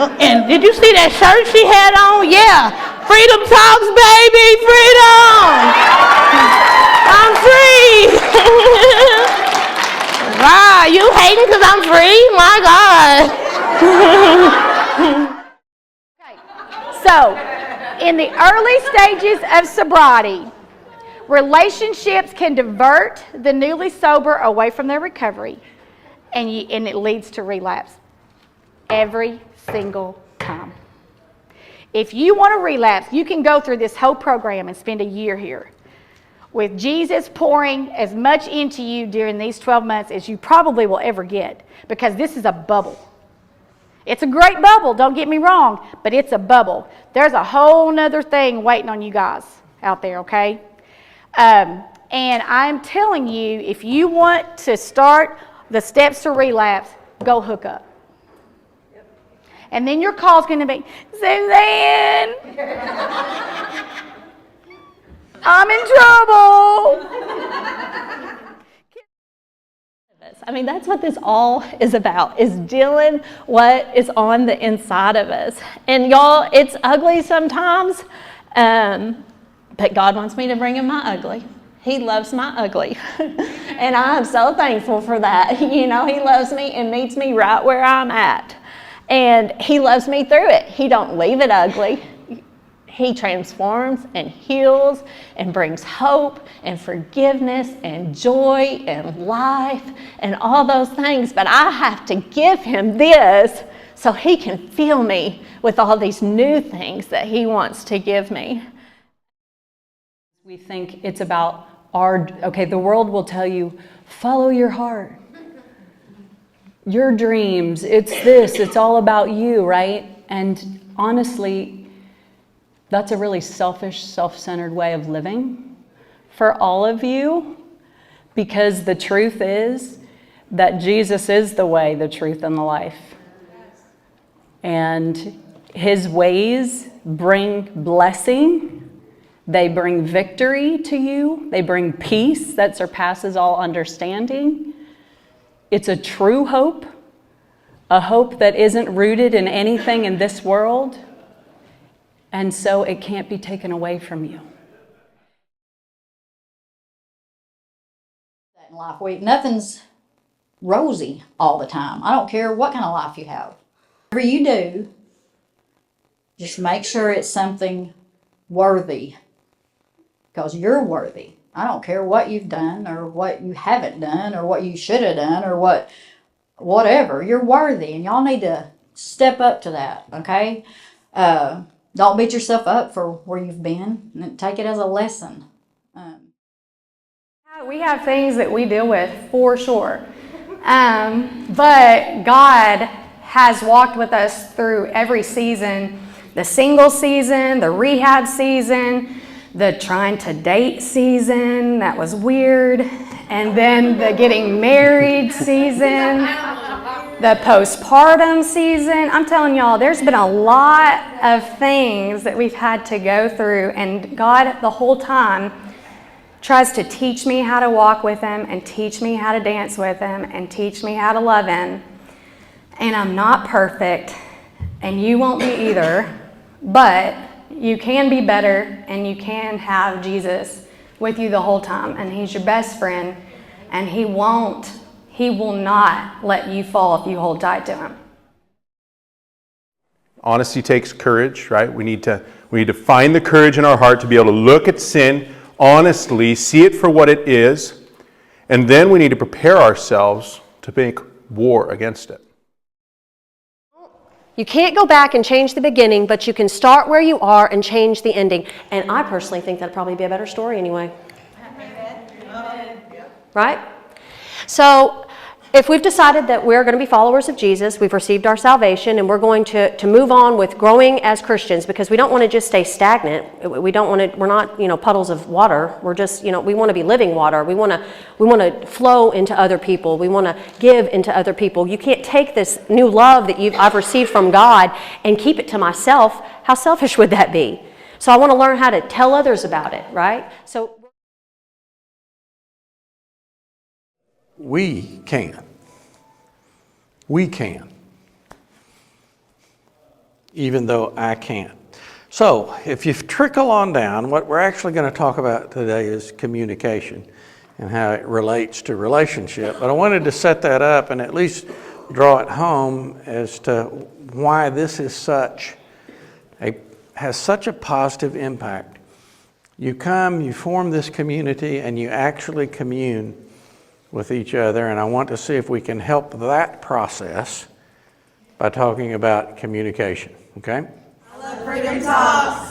And did you see that shirt she had on? Yeah. Freedom talks, baby. Freedom. I'm free. Wow, you hating because I'm free? My God. So, in the early stages of sobriety, relationships can divert the newly sober away from their recovery, and it leads to relapse every single time. If you want to relapse, you can go through this whole program and spend a year here with Jesus pouring as much into you during these 12 months as you probably will ever get, because this is a bubble. It's a great bubble, don't get me wrong, but it's a bubble. There's a whole nother thing waiting on you guys out there, okay? And I'm telling you, if you want to start the steps to relapse, go hook up. And then your call's going to be, Suzanne, I'm in trouble. I mean, that's what this all is about, is dealing what is on the inside of us. And y'all, it's ugly sometimes, but God wants me to bring him my ugly. He loves my ugly. And I'm so thankful for that. You know, he loves me and meets me right where I'm at. And he loves me through it. He don't leave it ugly. He transforms and heals and brings hope and forgiveness and joy and life and all those things. But I have to give him this so he can fill me with all these new things that he wants to give me. We think it's about the world will tell you, follow your heart. Your dreams, it's all about you, right? And honestly, that's a really selfish, self-centered way of living for all of you, because the truth is that Jesus is the way, the truth, and the life. And his ways bring blessing. They bring victory to you. They bring peace that surpasses all understanding. It's a true hope, a hope that isn't rooted in anything in this world. And so it can't be taken away from you. In life, nothing's rosy all the time. I don't care what kind of life you have. Whatever you do, just make sure it's something worthy, because you're worthy. I don't care what you've done or what you haven't done or what you should have done or whatever. You're worthy, and y'all need to step up to that, okay? Don't beat yourself up for where you've been, and take it as a lesson. We have things that we deal with for sure, but God has walked with us through every season, the single season, the rehab season, the trying to date season, that was weird, and then the getting married season, the postpartum season. I'm telling y'all, there's been a lot of things that we've had to go through, and God the whole time tries to teach me how to walk with him and teach me how to dance with him and teach me how to love him. And I'm not perfect, and you won't be either, but you can be better, and you can have Jesus with you the whole time, and he's your best friend, and he will not let you fall if you hold tight to him. Honesty takes courage, right? We need to find the courage in our heart to be able to look at sin honestly, see it for what it is, and then we need to prepare ourselves to make war against it. You can't go back and change the beginning, but you can start where you are and change the ending. And I personally think that'd probably be a better story anyway. Right? So if we've decided that we're going to be followers of Jesus, we've received our salvation, and we're going to move on with growing as Christians, because we don't want to just stay stagnant. We're not, puddles of water. We're just, we want to be living water. We want to flow into other people. We want to give into other people. You can't take this new love that I've received from God and keep it to myself. How selfish would that be? So I want to learn how to tell others about it, right? So We can. even though I can't. So if you trickle on down, what we're actually going to talk about today is communication and how it relates to relationship. But I wanted to set that up and at least draw it home as to why this is has such a positive impact. You come, you form this community, and you actually commune with each other, and I want to see if we can help that process by talking about communication, okay? Freedom Talks.